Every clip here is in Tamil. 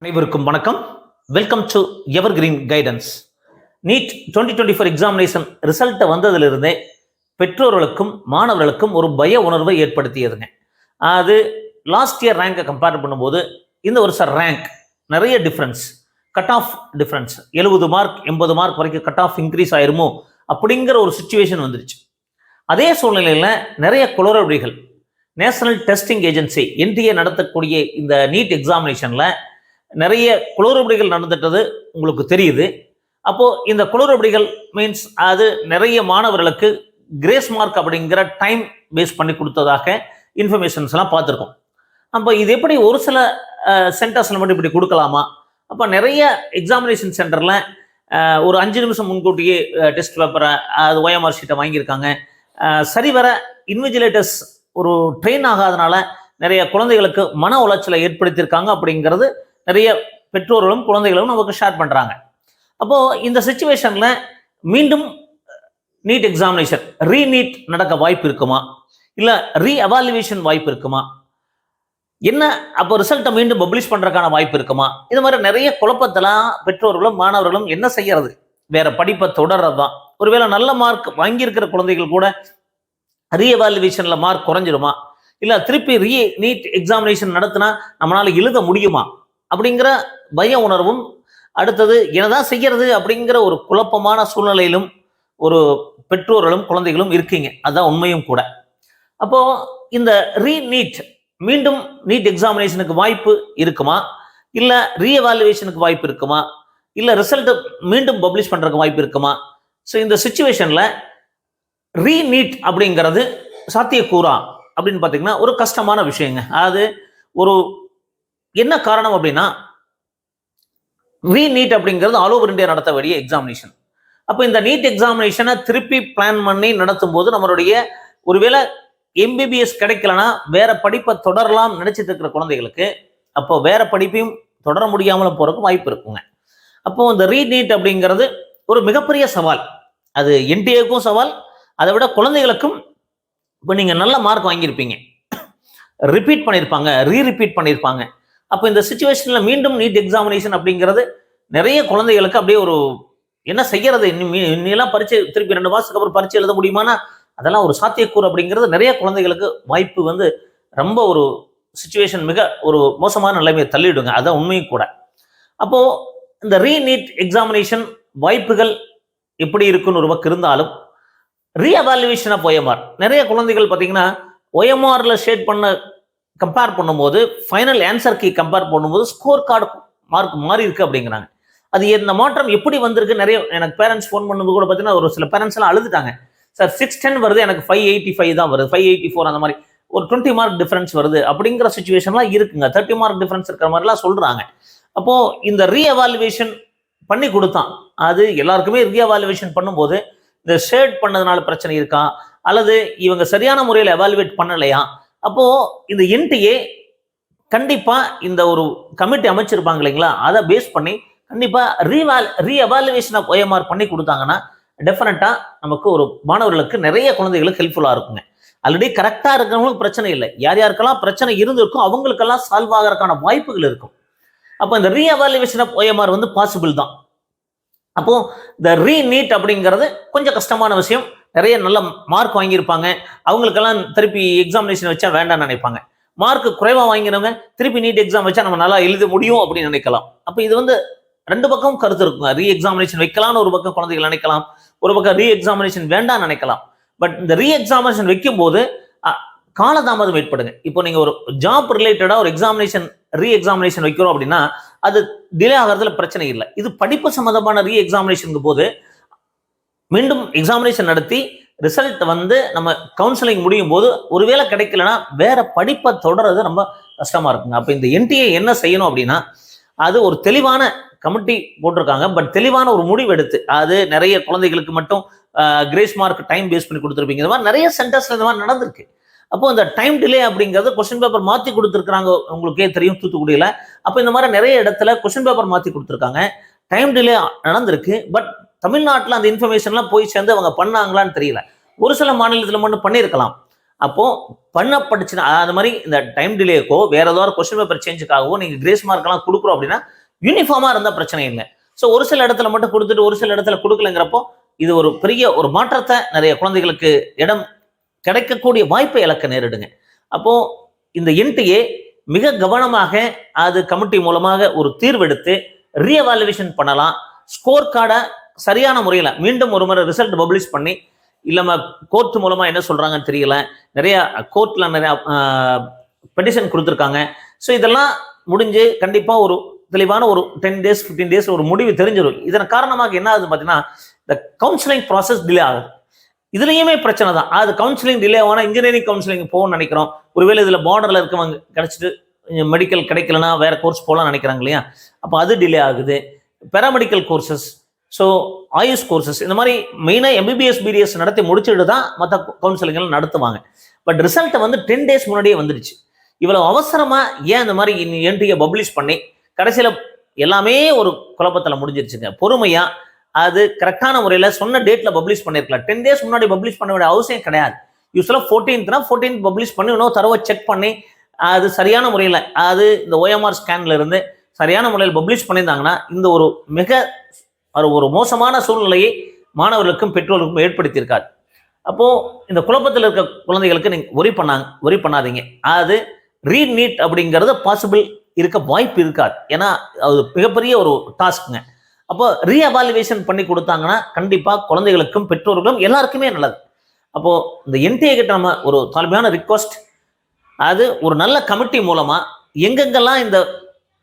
அனைவருக்கும் வணக்கம். Welcome to evergreen guidance. NEET 2024 examination result வந்ததிலிருந்தே பெற்றோர்களுக்கும் மாணவர்களுக்கும் ஒரு பய உணர்வை ஏற்படுத்தியதுங்க. அது லாஸ்ட் இயர் ரேங்கை கம்பேர் பண்ணும்போது இந்த வருஷம் ரேங்க் நிறைய difference, cut off difference 70 mark 80 mark வரைக்கும் கட் ஆஃப் இன்க்ரீஸ் ஆயிருமோ அப்படிங்கிற ஒரு சுச்சுவேஷன் வந்துருச்சு. அதே சூழ்நிலையில் நிறைய குளறுபடிகள் நேஷனல் டெஸ்டிங் ஏஜென்சி என்டிஏ நடத்தக்கூடிய இந்த நீட் எக்ஸாமினேஷனில் நிறைய குளறுபடிகள் நடந்துட்டது உங்களுக்கு தெரியுது. அப்போ இந்த குளறுபடிகள் மீன்ஸ் அது நிறைய மாணவர்களுக்கு கிரேஸ் மார்க் அப்படிங்கிற டைம் பேஸ் பண்ணி கொடுத்ததாக இன்ஃபர்மேஷன்ஸ் எல்லாம் பார்த்துருக்கோம். அப்போ இது எப்படி ஒரு சில சென்டர்ஸில் மட்டும் இப்படி கொடுக்கலாமா? அப்போ நிறைய எக்ஸாமினேஷன் சென்டரில் ஒரு 5 நிமிஷம் முன்கூட்டியே டெஸ்ட் பேப்பரை அது OMR ஷீட்டை வாங்கியிருக்காங்க. சரிவர இன்விஜிலேட்டர்ஸ் ஒரு ட்ரெயின் ஆகாதனால நிறைய குழந்தைகளுக்கு மன உளைச்சலை ஏற்படுத்தியிருக்காங்க அப்படிங்கிறது நிறைய பெற்றோர்களும் குழந்தைகளும் நமக்கு ஷேர் பண்றாங்க. அப்போ இந்த சிச்சுவேஷன்ல மீண்டும் நீட் எக்ஸாமினேஷன் ரீநீட் நடக்க வாய்ப்பு இருக்குமா, இல்ல ரீ எவாலுவேஷன் வாய்ப்பு இருக்குமா, என்ன அப்போ ரிசல்ட்டை மீண்டும் பப்ளிஷ் பண்றதுக்கான வாய்ப்பு இருக்குமா? இது மாதிரி நிறைய குழப்பத்தெல்லாம் பெற்றோர்களும் மாணவர்களும் என்ன செய்யறது, வேற படிப்பை தொடர்றதுதான். ஒருவேளை நல்ல மார்க் வாங்கியிருக்கிற குழந்தைகள் கூட ரீ எவாலுவேஷன்ல மார்க் குறைஞ்சிருமா, இல்ல திருப்பி நீட் எக்ஸாமினேஷன் நடத்தினா நம்மளால எழுத முடியுமா அப்படிங்கிற பய உணர்வும், அடுத்தது என்னதான் செய்யறது அப்படிங்கிற ஒரு குழப்பமான சூழ்நிலையிலும் ஒரு பெற்றோர்களும் குழந்தைகளும் இருக்கீங்க. அதுதான் உண்மையும் கூட. அப்போ இந்த ரீநீட் மீண்டும் நீட் எக்ஸாமினேஷனுக்கு வாய்ப்பு இருக்குமா, இல்ல ரீஎவாலுவேஷனுக்கு வாய்ப்பு இருக்குமா, இல்ல ரிசல்ட் மீண்டும் பப்ளிஷ் பண்றதுக்கு வாய்ப்பு இருக்குமா? ஸோ இந்த சிச்சுவேஷன்ல ரீநீட் அப்படிங்கிறது சாத்தியக்கூறா அப்படின்னு பார்த்தீங்கன்னா ஒரு கஷ்டமான விஷயங்க. அது ஒரு என்ன காரணம் அப்படின்னா, ரீநீட் அப்படிங்கிறது ஆல் ஓவர் இந்தியா நடத்த வேண்டிய எக்ஸாமினேஷன். அப்போ இந்த நீட் எக்ஸாமினேஷனை திருப்பி பிளான் பண்ணி நடத்தும் போது நம்மளுடைய ஒருவேளை MBBS கிடைக்கலன்னா வேற படிப்பை தொடரலாம் நினைச்சிட்டு இருக்கிற குழந்தைகளுக்கு அப்போ வேற படிப்பையும் தொடர முடியாமல் போறதுக்கு வாய்ப்பு இருக்குங்க. அப்போ இந்த ரீநீட் அப்படிங்கிறது ஒரு மிகப்பெரிய சவால். அது NTA-க்கும் சவால், அதை விட குழந்தைகளுக்கும். இப்போ நீங்க நல்ல மார்க் வாங்கியிருப்பீங்க, ரிப்பீட் பண்ணியிருப்பாங்க, ரீரிப்பீட் பண்ணியிருப்பாங்க. அப்போ இந்த சிச்சுவேஷன்ல மீண்டும் நீட் எக்ஸாமினேஷன் அப்படிங்கிறது நிறைய குழந்தைகளுக்கு அப்படியே ஒரு என்ன செய்யறது, இன்னெல்லாம் பரீட்சை திருப்பி 2 மாசத்துக்கு அப்புறம் பரீட்சை எழுத முடியுமானா அதெல்லாம் ஒரு சாத்தியக்கூறு அப்படிங்கிறது நிறைய குழந்தைகளுக்கு வாய்ப்பு ரொம்ப ஒரு சிச்சுவேஷன் மிக ஒரு மோசமான நிலைமையை தள்ளிவிடுங்க. அதான் உண்மையும் கூட. அப்போ இந்த ரீநீட் எக்ஸாமினேஷன் வாய்ப்புகள் எப்படி இருக்குன்னு ஒரு பக்கம் இருந்தாலும் ரீஎவாலுவேஷன் ஆஃப் OMR நிறைய குழந்தைகள் பார்த்தீங்கன்னா OMRல ஷேட் பண்ண கம்பேர் பண்ணும்போது ஃபைனல் ஆன்சர் கீ கம்பேர் பண்ணும்போது ஸ்கோர் கார்டு மார்க் மாறி இருக்கு அப்படிங்கிறாங்க. அது இந்த மாற்றம் எப்படி வந்திருக்கு? நிறைய எனக்கு பேரண்ட்ஸ் ஃபோன் பண்ணும்போது கூட பார்த்தீங்கன்னா ஒரு சில பேரண்ட்ஸ் எல்லாம் அழுதுட்டாங்க. சார் 610 வருது, எனக்கு 585 தான் வருது, 584 அந்த மாதிரி ஒரு 20 மார்க் டிஃபரன்ஸ் வருது அப்படிங்கிற சுச்சுவேஷன்லாம் இருக்குங்க. 30 மார்க் டிஃபரன்ஸ் இருக்கிற மாதிரிலாம் சொல்றாங்க. அப்போ இந்த ரீஎவாலுவேஷன் பண்ணி கொடுத்தான், அது எல்லாருக்குமே ரீஎவாலுவேஷன் பண்ணும்போது இந்த ஷேட் பண்ணதுனால பிரச்சனை இருக்கா, அல்லது இவங்க சரியான முறையில் எவாலுவேட் பண்ணலையா? அப்போ இந்த NTA கண்டிப்பா இந்த ஒரு கமிட்டி அமைச்சிருப்பாங்க இல்லைங்களா, அதை பேஸ் பண்ணி கண்டிப்பா ரீஎவாலுவேஷன் ஆஃப் OMR பண்ணி கொடுத்தாங்கன்னா டெஃபினட்டா நமக்கு ஒரு மாணவர்களுக்கு நிறைய குழந்தைகளுக்கு ஹெல்ப்ஃபுல்லா இருக்குங்க. ஆல்ரெடி கரெக்டா இருக்கிறவங்களுக்கு பிரச்சனை இல்லை, யார் யாருக்கெல்லாம் பிரச்சனை இருந்திருக்கும் அவங்களுக்கெல்லாம் சால்வ் ஆகிறதுக்கான வாய்ப்புகள் இருக்கும். அப்போ இந்த ரீஎவாலுவேஷன் ஆஃப் OMR பாசிபிள் தான். அப்போ இந்த ரீநீட் அப்படிங்கிறது கொஞ்சம் கஷ்டமான விஷயம். நிறைய நல்ல மார்க் வாங்கியிருப்பாங்க, அவங்களுக்கெல்லாம் திருப்பி எக்ஸாமினேஷன் வச்சா வேண்டாம்னு நினைப்பாங்க. மார்க் குறைவா வாங்கினவங்க திருப்பி நீட் எக்ஸாம் வச்சா நம்ம நல்லா எழுத முடியும் அப்படின்னு நினைக்கலாம். அப்போ இது 2 பக்கம் கருத்து இருக்குங்க. ரீ எக்ஸாமினேஷன் வைக்கலாம்னு ஒரு பக்கம் குழந்தைகள் நினைக்கலாம், ஒரு பக்கம் ரீ எக்ஸாமினேஷன் வேண்டாம்னு நினைக்கலாம். பட் இந்த ரீ எக்ஸாமினேஷன் வைக்கும் போது காலதாமதம் ஏற்படுங்க. இப்போ நீங்க ஒரு ஜாப் ரிலேட்டடா ஒரு ரீ எக்ஸாமினேஷன் வைக்கிறோம் அப்படின்னா அது டிலே ஆகிறதுல பிரச்சனை இல்லை. இது படிப்பு சம்பந்தமான ரீ எக்ஸாமினேஷன் போது மீண்டும் எக்ஸாமினேஷன் நடத்தி ரிசல்ட் நம்ம கவுன்சிலிங் முடியும் போது ஒருவேளை கிடைக்கலன்னா வேற படிப்பை தொடர்றது ரொம்ப கஷ்டமா இருக்குங்க. அப்ப இந்த NTA என்ன செய்யணும் அப்படின்னா, அது ஒரு தெளிவான கமிட்டி போட்டிருக்காங்க, பட் தெளிவான ஒரு முடிவு எடுத்து அது நிறைய குழந்தைகளுக்கு மட்டும் கிரேஸ் மார்க் டைம் பேஸ் பண்ணி கொடுத்துருப்பீங்க. இந்த மாதிரி நிறைய சென்டர்ஸ்ல இந்த மாதிரி நடந்திருக்கு. அப்போ இந்த டைம் டிலே அப்படிங்கிறது கொஸ்டின் பேப்பர் மாற்றி கொடுத்துருக்காங்க, உங்களுக்கே தெரியும் தூத்துக்குடியில. அப்போ இந்த மாதிரி நிறைய இடத்துல கொஸ்டின் பேப்பர் மாற்றி கொடுத்துருக்காங்க, டைம் டிலே நடந்திருக்கு. பட் தமிழ்நாட்டில் அந்த இன்ஃபர்மேஷன்லாம் போய் சேர்ந்து அவங்க பண்ணாங்களான்னு தெரியல. ஒரு சில மாநிலத்தில் மட்டும் பண்ணியிருக்கலாம். அப்போ படிச்சுன்னா அது மாதிரி இந்த டைம் டிலேக்கோ வேற ஏதாவது கொஸ்டின் பேப்பர் சேஞ்சுக்காகவோ நீங்க கிரேஸ் மார்க்கெல்லாம் கொடுக்குறோம் அப்படின்னா யூனிஃபார்மா இருந்தால் பிரச்சனை இல்லை. ஸோ ஒரு சில இடத்துல மட்டும் கொடுத்துட்டு ஒரு சில இடத்துல கொடுக்கலங்கிறப்போ இது ஒரு பெரிய ஒரு மாற்றத்தை நிறைய குழந்தைகளுக்கு இடம் கிடைக்கக்கூடிய வாய்ப்பை இழக்க நேரிடுங்க. அப்போ இந்த என்டிஏ மிக கவனமாக அது கமிட்டி மூலமாக ஒரு தீர்வெடுத்து ரீஎவாலுவேஷன் பண்ணலாம். ஸ்கோர் கார்டை சரியான முறையில் மீண்டும் ஒரு முறை ரிசல்ட் பப்ளிஷ் பண்ணி இல்லாம கோர்ட் மூலமா என்ன சொல்றாங்கன்னு தெரியல. நிறைய கோர்ட்ல நிறைய பெட்டிஷன் கொடுத்துருக்காங்க. ஸோ இதெல்லாம் முடிஞ்சு கண்டிப்பா ஒரு தெளிவான ஒரு 10 days 15 days ஒரு முடிவு தெரிஞ்சிடும். இதன் காரணமாக என்ன ஆகுது பார்த்தீங்கன்னா இந்த கவுன்சிலிங் ப்ராசஸ் டிலே ஆகுது. இதுலயுமே பிரச்சனை தான். அது கவுன்சிலிங் டிலே ஆனா இன்ஜினியரிங் கவுன்சிலிங் போகணும்னு நினைக்கிறோம். ஒருவேளை இதுல பார்டர்ல இருக்கவங்க கிடைச்சிட்டு மெடிக்கல் கிடைக்கலன்னா வேற கோர்ஸ் போகலாம் நினைக்கிறாங்க இல்லையா, அப்போ அது டிலே ஆகுது. Paramedical courses, so AYUSH courses, இந்த மாதிரி மெயினாக எம்பிபிஎஸ் பிடிஎஸ் நடத்தி முடிச்சுட்டு தான் மற்ற கவுன்சிலிங்கள் நடத்துவாங்க. பட் ரிசல்ட்டை வந்து 10 days முன்னாடியே வந்துடுச்சு. இவ்வளவு அவசரமா ஏன் இந்த மாதிரி என்டிஏ பப்ளிஷ் பண்ணி கடைசியில் எல்லாமே ஒரு குழப்பத்தில் முடிஞ்சிருச்சுங்க. பொறுமையா அது கரெக்டான முறையில் சொன்ன டேட்ல பப்ளிஷ் பண்ணிருக்கலாம். 10 days முன்னாடி பப்ளிஷ் பண்ண வேண்டிய அவசியம் கிடையாது. யூஸ்வலாக 14th பப்ளிஷ் பண்ணி இன்னும் தரவை செக் பண்ணி அது சரியான முறையில் அது இந்த OMR ஸ்கேன்ல இருந்து சரியான முறையில் பப்ளிஷ் பண்ணியிருந்தாங்கன்னா இந்த ஒரு மிக ஒரு மோசமான சூழ்நிலையை மாணவர்களுக்கும் பெற்றோருக்கும் ஏற்படுத்தியிருக்காரு. அப்போ இந்த குழப்பத்தில் இருக்க குழந்தைகளுக்கு நீங்க ஒரி பண்ணாதீங்க. அது ரீட் நீட் அப்படிங்கிறது பாசிபிள் இருக்க வாய்ப்பு இருக்காது. ஏன்னா அது மிகப்பெரிய ஒரு டாஸ்க்குங்க. அப்போ ரீஎவாலுவேஷன் பண்ணி கொடுத்தாங்கன்னா கண்டிப்பா குழந்தைகளுக்கும் பெற்றோர்களும் எல்லாருக்குமே நல்லது. அப்போ இந்த என்டிஏ கிட்ட நம்ம ஒரு தாழ்மையான ரிக்வஸ்ட், அது ஒரு நல்ல கமிட்டி மூலமா எங்கெங்கெல்லாம் இந்த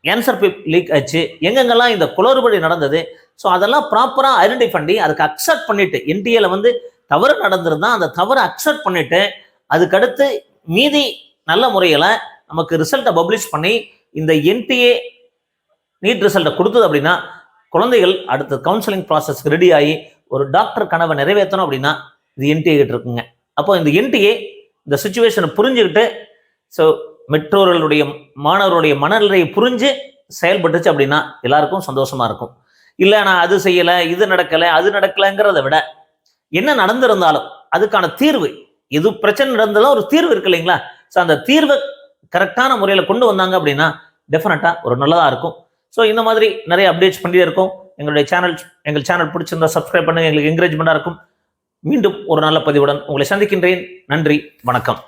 ஆன்சர் லீக் ஆச்சு, எங்கெங்கெல்லாம் இந்த குளறுபடி நடந்தது, ஸோ அதெல்லாம் ப்ராப்பரா ஐடென்டிஃபை பண்ணி அதுக்கு அக்செப்ட் பண்ணிட்டு என்டிஏல வந்து தவறு நடந்திருந்தா அந்த தவறை அக்செப்ட் பண்ணிட்டு அதுக்கடுத்து மீதி நல்ல முறையில் நமக்கு ரிசல்ட்டை பப்ளிஷ் பண்ணி இந்த என்டிஏ நீட் ரிசல்ட்டை கொடுத்தது அப்படின்னா குழந்தைகள் அடுத்த கவுன்சிலிங் ப்ராசஸ்க்கு ரெடி ஆகி ஒரு டாக்டர் கனவை நிறைவேற்றணும் அப்படின்னா இது என்டிஏ கிட்ட இருக்குங்க. அப்போ இந்த என்டிஏ இந்த சுச்சுவேஷனை புரிஞ்சுக்கிட்டு ஸோ பெற்றோர்களுடைய மாணவர்களுடைய மனநிலையை புரிஞ்சு செயல்பட்டுச்சு அப்படின்னா எல்லாருக்கும் சந்தோஷமா இருக்கும். இல்லை நான் அது செய்யலை, இது நடக்கலை, அது நடக்கலைங்கிறத விட என்ன நடந்திருந்தாலும் அதுக்கான தீர்வு, எது பிரச்சனை நடந்தாலும் ஒரு தீர்வு இருக்கு இல்லைங்களா? ஸோ அந்த தீர்வை கரெக்டான முறையில் கொண்டு வந்தாங்க அப்படின்னா டெஃபினட்டா ஒரு நல்லதாக இருக்கும். ஸோ இந்த மாதிரி நிறைய அப்டேட்ஸ் பண்ணிட்டே இருக்கும். எங்கள் சேனல் பிடிச்சிருந்தா சப்ஸ்கிரைப் பண்ணுங்க, எங்களுக்கு என்கரேஜ்மெண்ட்டாக இருக்கும். மீண்டும் ஒரு நல்ல பதிவுடன் உங்களை சந்திக்கின்றேன். நன்றி, வணக்கம்.